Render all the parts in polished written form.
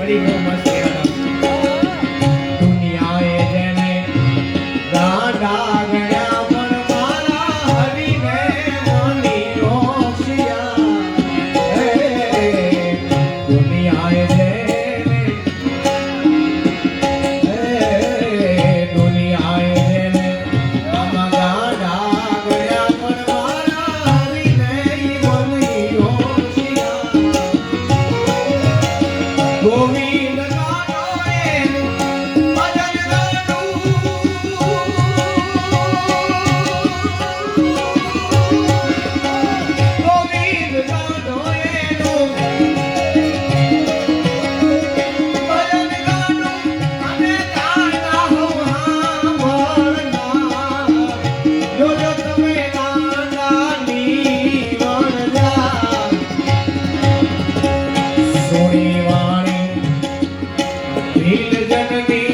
બધી બહુ મસ્ત દુનિયાએ જેને ગાંડા ગણ્યા પણ મારા હરીને માની હોશિયાર દુનિયાએ જેને દુનિયાએ જેને આમાં ગાંડા ગણ્યા પણ મારા હરીને માની હોશિયાર ગોવિંદ ગાનો એનું ભજન ગાનું ગોવિંદ ગાનો એનું ભજન ગાનું અને ગાતા હું સાંભળનાર જોજો તમે ગાંડાની વણજા સોની વાણી ભીલ જનની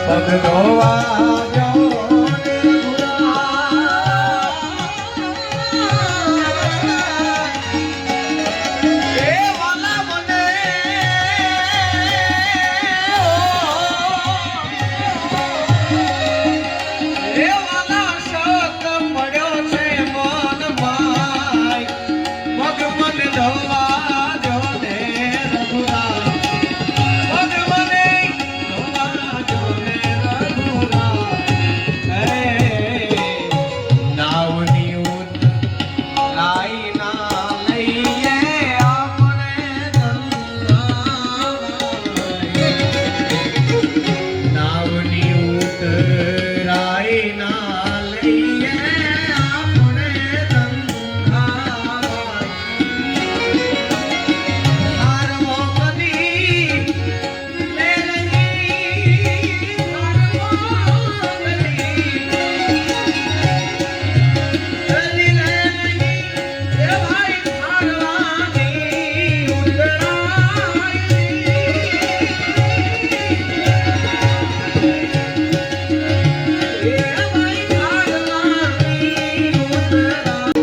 પગ ધોવા જાઓ ને એ વાલા મને એ વાલા શક પડ્યો છે મન માય પગ મને ધોવા જો ને રઘુરા પગ મને ધોવા જો ને રઘુરા નાવની ઉત લાઈ ના લઈએ આપણે નાવની ઉત લાઈ ના લઈએ આપણે હારવો કદી લેલની હારવો કદી જલ્દી લેલની એ ભાઈ હારવાની ઉતરાઈ એ ભાઈ હારવાની ઉતરાઈ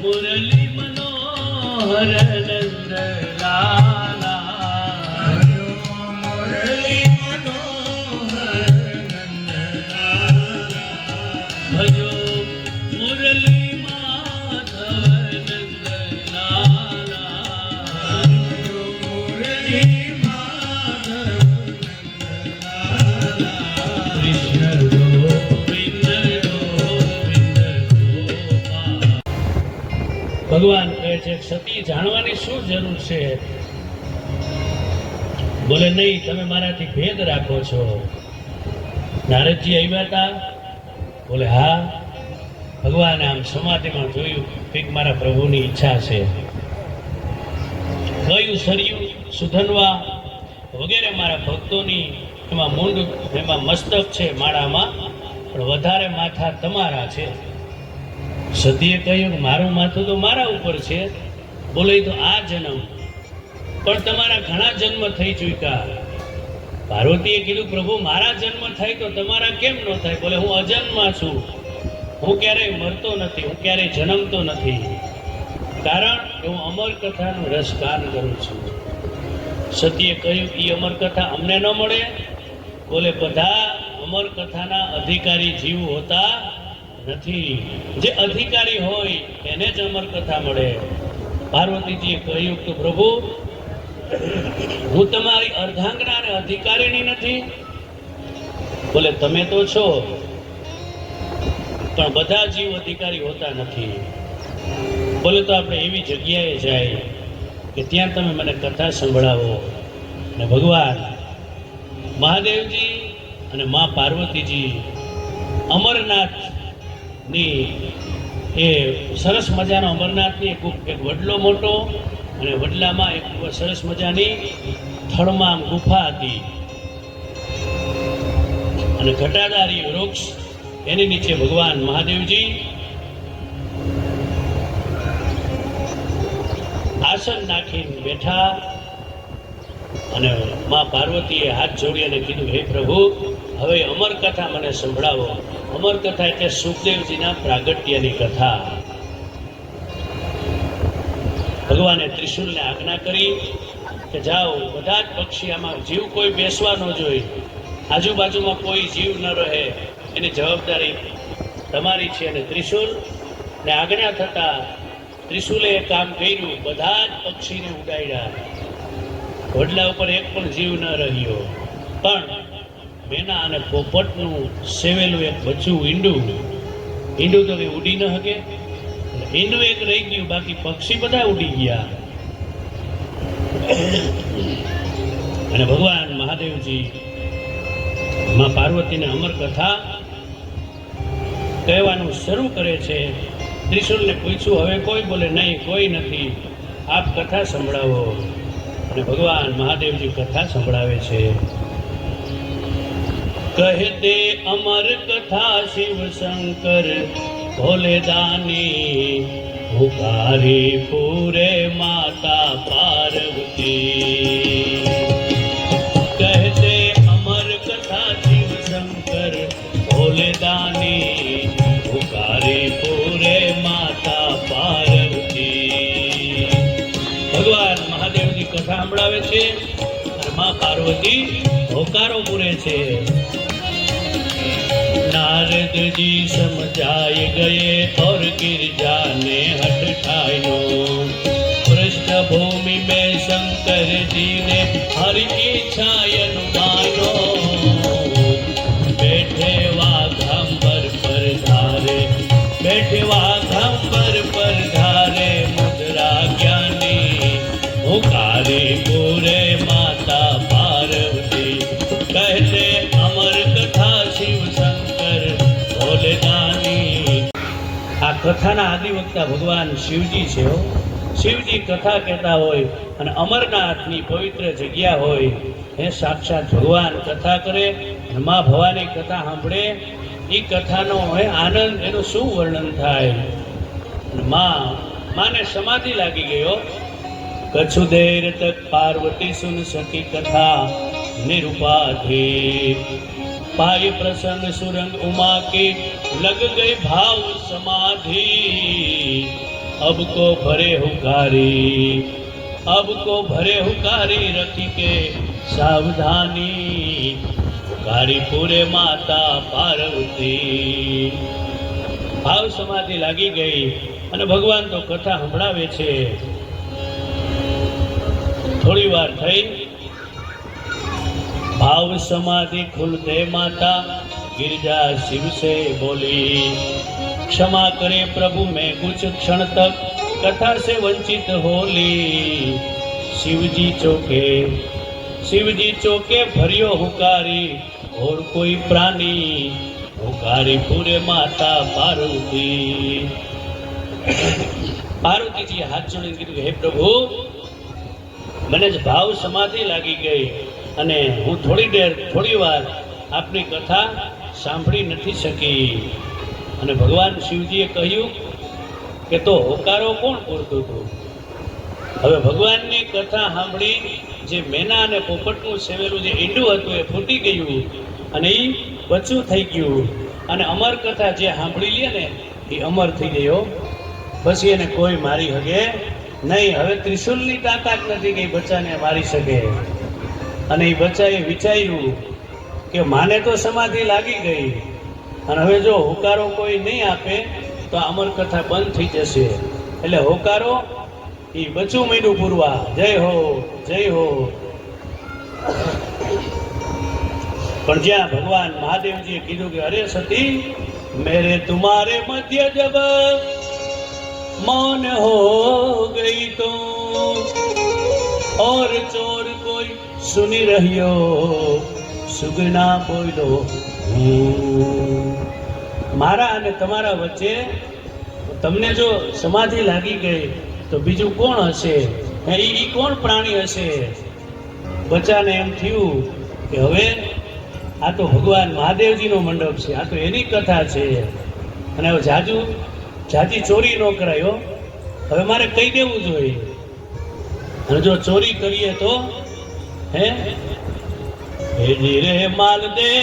મુરલી મનોહર નંદ લાલા મુરલી મનોહર નંદલાલા ભજો મુરલી માધવ નંદ લાલા મુરલી માધવ નંદલાલા કૃષ્ણ ગોવિંદ ગોવિંદ ગોપાલ. ભગવાન કહે છે સતી જાણવાની શું જરૂર છે? બોલે નહીં, તમે મારાથી ભેદ રાખો છો. નારદજી આવ્યા હતા? બોલે હા. ભગવાને આમ સમાધિમાં જોયું કંઈક મારા પ્રભુની ઈચ્છા છે. કયું સરયું સુધનવા વગેરે મારા ભક્તોની એમાં મૂંડ એમાં મસ્તક છે માળામાં, પણ વધારે માથા તમારા છે. સતીએ કહ્યું કે મારું માથું તો મારા ઉપર છે. બોલે તો આ જન્મ, પણ તમારા ઘણા જન્મ થઈ ચૂક્યા. પાર્વતીએ કીધું પ્રભુ મારા જન્મ થાય તો તમારા કેમ ન થાય? બોલે હું અજન્મા છું, હું ક્યારેય મરતો નથી, હું ક્યારેય જન્મતો નથી, કારણ કે હું અમર કથાનું રસપાન કરું છું. સતીએ કહ્યું કે અમર કથા અમને ન મળે? બોલે બધા અમર કથાના અધિકારી જીવ હોતા નથી, જે અધિકારી હોય એને જ અમર કથા મળે. પાર્વતીજીએ કહ્યું કે પ્રભુ હું તમારી અર્ધાંગના અને અધિકારીની નથી? બોલે તમે તો છો, પણ બધા જીવ અધિકારી હોતા નથી. બોલે તો આપણે એવી જગ્યાએ જાય કે ત્યાં તમે મને કથા સંભળાવો. અને ભગવાન મહાદેવજી અને મા પાર્વતીજી અમરનાથની એ સરસ મજાનો અમરનાથની એક વડલો મોટો અને વડલામાં એક સરસ મજાની થળમાં ગુફા હતી અને ઘટાદારી વૃક્ષ એની નીચે ભગવાન મહાદેવજી આસન નાખીને બેઠા અને મા પાર્વતીએ હાથ જોડી અને કીધું હે પ્રભુ હવે અમર કથા મને સંભળાવો. અમર કથા એટલે સુખદેવજીના પ્રાગટ્યની કથા. ભગવાને ત્રિશુલને આજ્ઞા કરી કે જાઓ બધા જ પક્ષી આમાં જીવ કોઈ બેસવા ન જોઈએ, આજુબાજુમાં કોઈ જીવ ન રહે એની જવાબદારી તમારી છે. અને ત્રિશુલને આજ્ઞા થતા ત્રિશુલે કામ કર્યું, બધા જ પક્ષીને ઉડાડ્યા. વડલા ઉપર એક પણ જીવ ન રહ્યો, પણ મેના અને પોપટનું સેવેલું એક બચ્ચું ઈંડું તો કંઈ ઉડી ન શકે, ઈંડું એક રહી ગયું, બાકી પક્ષી બધા ઉડી ગયા. અને ભગવાન મહાદેવજી માં પાર્વતીને અમર કથા કહેવાનું શરૂ કરે છે. ત્રિશુલને પૂછ્યું હવે કોઈ? બોલે નહીં કોઈ નથી, આપ કથા સંભળાવો. અને ભગવાન મહાદેવજી કથા સંભળાવે છે. કહેતે અમર કથા શિવ શંકર ભોલે દાની, પુકારી પૂરે માતા પાર્વતી. કહેતે અમર કથા શિવ શંકર ભોલે દાની, પુકારી પૂરે માતા પાર્વતી. ભગવાન મહાદેવજી કથા સંભળાવે છે અને મા પાર્વતી હોકારો પૂરે છે. नारद जी समझाए गए और गिरजा ने हट ठायो, पृष्ठभूमि में शंकर जी ने हर इच्छा मानो, बैठे वाघंबर पर धारे, बैठे वाघंबर पर धारे, मुद्रा ज्ञानी पुकारे पूरे माता पार्वती. कहते अमर कथा शिव આ કથાના આદિવક્તા ભગવાન શિવજી છે. શિવજી કથા કહેતા હોય અને અમરનાથની પવિત્ર જગ્યા હોય એ સાક્ષાત ભગવાન કથા કરે અને મા ભવાની કથા સાંભળે. એ કથાનો હોય આનંદ, એનું શું વર્ણન થાય. માને સમાધિ લાગી ગયો. કछु દેર તક પાર્વતી સુન સકી કથા નિરુપાધિ, पाए प्रसंग सुरंग उमा के लग गए भाव समाधि. अब को भरे हुकारी, अब को भरे हुकारी, रखी के सावधानी, हुकारी पूरे माता पार्वती. भाव समाधि लागी गई અને ભગવાન તો કથા સંભળાવે છે. થોડી વાર થઈ, भाव समाधि खुलते माता गिरजा शिव से बोली, क्षमा करे प्रभु मैं कुछ क्षण तक कथा से वंचित होली. शिवजी चौके भरियो हुकारी, और कोई प्राणी हुकारी पूरे माता पार्वती. पार्वती जी हाथ जोड़ीने कीधुं हे प्रभु મને જ ભાવ સમાધિ લાગી ગઈ અને હું થોડી વાર આપની કથા સાંભળી નથી શકી. અને ભગવાન શિવજીએ કહ્યું કે તો હોકારો કોણ પૂરતું હતું? હવે ભગવાનની કથા સાંભળી જે મેના અને પોપટનું સેવેલું જે ઈંડું હતું એ ફૂટી ગયું અને એ બચ્ચું થઈ ગયું અને અમર કથા જે સાંભળી લે ને એ અમર થઈ ગયો. પછી એને કોઈ મારી શકે નહીં. હવે ત્રિશુલની તાકાત નથી કે બચ્ચાને મારી શકે. અને એ બચ્ચાએ વિચાર્યું કે માને તો સમાધિ લાગી ગઈ અને હવે જો હોકારો કોઈ નહીં આપે તો આ અમર કથા બંધ થઈ જશે. એટલે હોકારો એ બચ્ચું માંડ્યું પૂરવા, જય હો જય હો. પણ જ્યાં ભગવાન મહાદેવજીએ કીધું કે અરે સતી મેરે તુમારે મધ્ય જબ મૌન હો ગઈ તો और ચોર કોઈ સુની રહ્યો સુગના બોલો મારા અને તમારા વચ્ચે તમને જો સમાધિ લાગી ગઈ તો બીજું કોણ હશે? એ કોણ પ્રાણી હશે? બચ્ચાને એમ થયું કે હવે આ તો ભગવાન મહાદેવજીનો મંડપ છે, આ તો એની કથા છે અને હવે જાજી ચોરી ન કરાયો. હવે મારે કહી દેવું જોઈએ અને જો ચોરી કરીએ તો હે રે માલ દે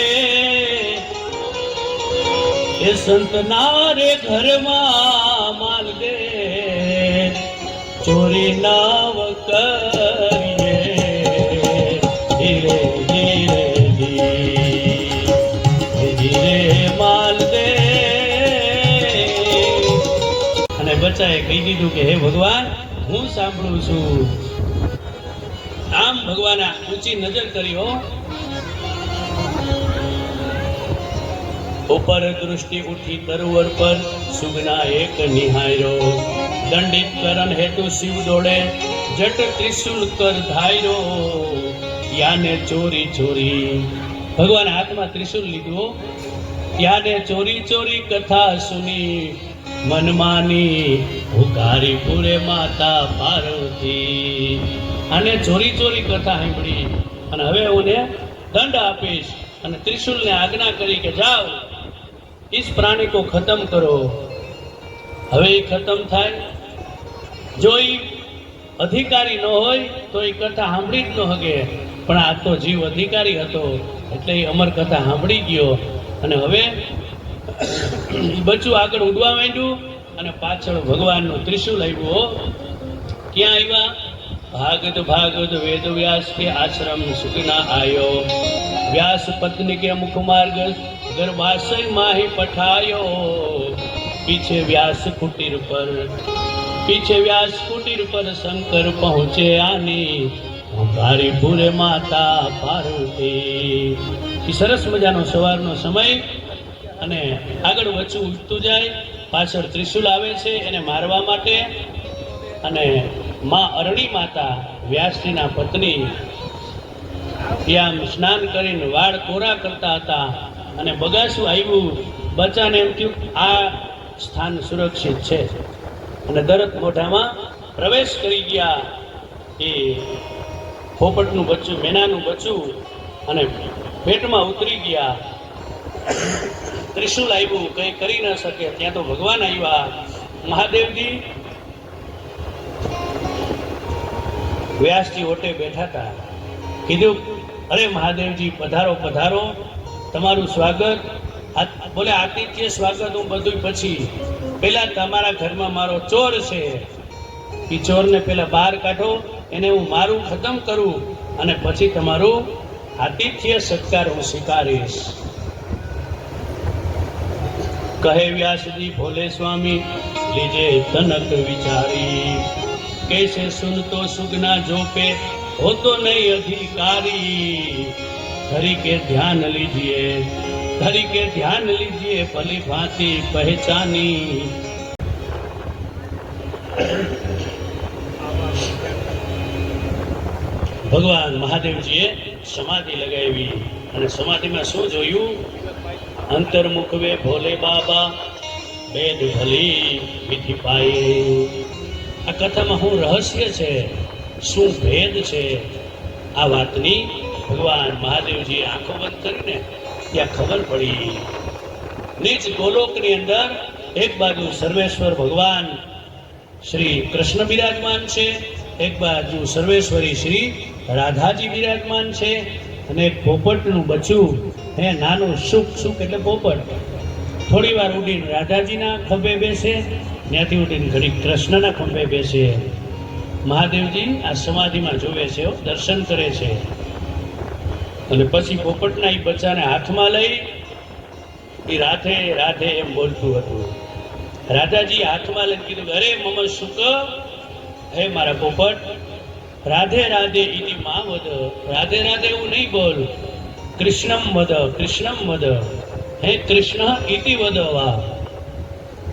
એ સંતના રે ઘરમાં માલ દે ચોરી નાવ કરીએ ધીરે ધીરે ધીરે માલ દે. અને બચ્ચાએ કહી દીધું કે હે ભગવાન હું સાંભળું છું. આમ ભગવાને ઊંચી નજર કરી હો. ઉપર દૃષ્ટિ ઉઠી તરુવર પર સુગના એક નિહાયરો દંડિત કરણ હેતુ શિવ દોડે જટ ત્રિશુલ કર ધાયરો યાને ચોરી ચોરી. ભગવાન હાથમાં ત્રિશુલ લીધું. યાને ચોરી ચોરી કથા સુની મનમાની હુકારી પૂરે માતા પાર્વતી. અને ચોરી ચોરી કથા સાંભળી અને હવે હું દંડ આપીશ અને ત્રિશુલને આજ્ઞા કરી કે જાઓ इस प्राणी को खत्म करो. હવે એ ખતમ થાય. જો એ અધિકારી ન હોય તો એ કથા સાંભળી જ ન શકે. પણ આ તો જીવ અધિકારી હતો એટલે એ અમર કથા સાંભળી ગયો અને હવે બચ્ચું આગળ ઉડવા માંડ્યું અને પાછળ ભગવાનનું ત્રિશુલ આવ્યું. ક્યાં આવ્યા? भागत भागत वेद व्यास के आश्रम सुखना आयो व्यास पत्नी के मुख मार्ग गर्भाशय माही पठायो पीछे व्यास कुटीर पर शंकर पहुँचे आनी हमारी पूरे माता पार्वती. सरस मजानो सवारनो समय અને આગળ વચ્ચું ઉઠતું જાય. પાછળ ત્રિશુલ આવે છે એને મારવા માટે અને માં અરણી માતા વ્યાસજીના પત્ની ત્યાં સ્નાન કરીને વાળ કોરા કરતા હતા અને બગાસું આવ્યું. બચ્ચાને એમ થયું આ સ્થાન સુરક્ષિત છે અને તરત મોઢામાં પ્રવેશ કરી ગયા એ પોપટનું બચ્ચું, મેનાનું બચ્ચું અને પેટમાં ઉતરી ગયા. ત્રિશુલ આવ્યું, કંઈ કરી ન શકે. ત્યાં તો ભગવાન આવ્યા. મહાદેવજી વ્યાસજી ઓટે બેઠા હતા. કીધું અરે મહાદેવજી પધારો પધારો, તમારું સ્વાગત. બોલે આતિથ્ય સ્વાગત હું બધું પછી. પેલા તમારા ઘરમાં મારો ચોર છે, એ ચોરને પેલા બહાર કાઢો, એને હું મારું ખતમ કરું અને પછી તમારું આતિથ્ય સત્કાર હું સ્વીકારીશ. કહે વ્યાસજી ભોલે સ્વામી લીજે તનક વિચારી कैसे सुन तो सुगना जो पे हो तो नहीं अधिकारी धरी के ध्यान लीजिए भली भांति पहचानी. ભગવાન મહાદેવજીએ સમાધિ લગાવી અને સમાધિમાં શું જોયું? અંતર્મુખવે ભોલે બાબા વેદ ભલી વિધિ પાયે. આ કથામાં શું રહસ્ય છે, શું ભેદ છે, આ વાતની ભગવાન મહાદેવજીએ આંખો બંધ કરીને ત્યાં ખબર પડી. નીચ ગોલોકની અંદર એક બાજુ સર્વેશ્વર ભગવાન શ્રી કૃષ્ણ બિરાજમાન છે એક બાજુ સર્વેશ્વરી શ્રી રાધાજી બિરાજમાન છે અને એક પોપટનું બચ્ચું હે નાનું સુખ એટલે પોપટ થોડી વાર ઉડીને રાધાજીના ખંભે બેસે, ત્યાંથી ઉડીને ઘડી કૃષ્ણના ખંભે બેસે. મહાદેવજી આ સમાધિમાં જોવે છે, દર્શન કરે છે અને પછી પોપટના એ બચ્ચાને હાથમાં લઈ એ રાધે રાધે એમ બોલતું હતું. રાધાજી હાથમાં લઈને કીધું, અરે મમ સુખ, હે મારા પોપટ, રાધે રાધે ઇતિ મા વદ, રાધે રાધે એવું નહીં બોલ, કૃષ્ણમ વદ, હે કૃષ્ણ ઇતિ વદ વા.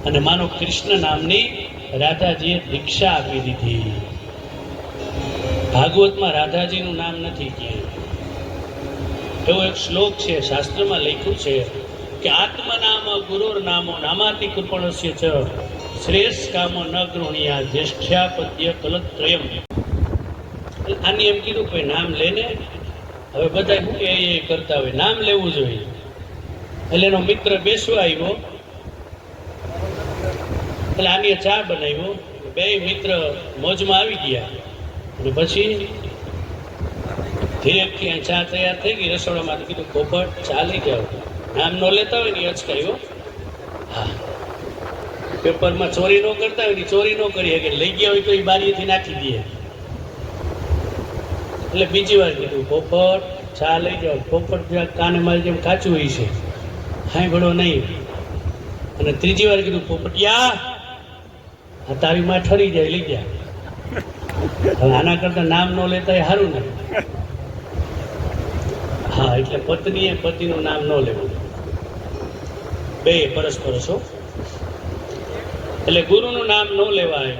અને માનો કૃષ્ણ નામની રાધાજીએ દીક્ષા આપી દીધી. ભાગવતમાં રાધાજીનું નામ નથી ક્યાંય. એવો એક શ્લોક છે, શાસ્ત્રમાં લખ્યું છે કે આત્મનામ ગુરુર નામો નામાતિ કૃપણસ્ય ચ શ્રેષ્ઠ કામો ન ગૃહણીયા જ્યેષ્ઠ્યા પદ્ય કલત્રયમ. આની એમ કીધું કોઈ નામ લેને. હવે બધા શું એ કરતા હોય, નામ લેવું જોઈએ. એટલે એનો મિત્ર બેસવા આવ્યો, એટલે આની ચા બનાવ્યો, બે મિત્ર મોજમાં આવી ગયા અને પછી ધીરેકથી ચા તૈયાર થઈ ગઈ. રસોડામાં કીધું, પોપટ ચા લઈ જાઓ. નામ ન લેતા હોય ને અચકાયો. હા, પેપરમાં ચોરી ન કરતા હોય ને ચોરી ન કરી શકે, લઈ ગયા હોય તો એ બારીએથી નાખી દે. એટલે બીજી વાર કીધું, પોપટ ચા લઈ જાઓ. પોપટ કાને મારી જેમ કાચું હોય છે, સાંભળો નહીં. અને ત્રીજી વાર કીધું, પોપટિયા તારી માં ઠરી જાય, લઈ ગયા. હવે આના કરતા નામ ન લેતા એ સારું ને. હા, એટલે પત્નીએ પતિનું નામ ન લેવું, બે પરસ્પર છો. એટલે ગુરુનું નામ ન લેવાય.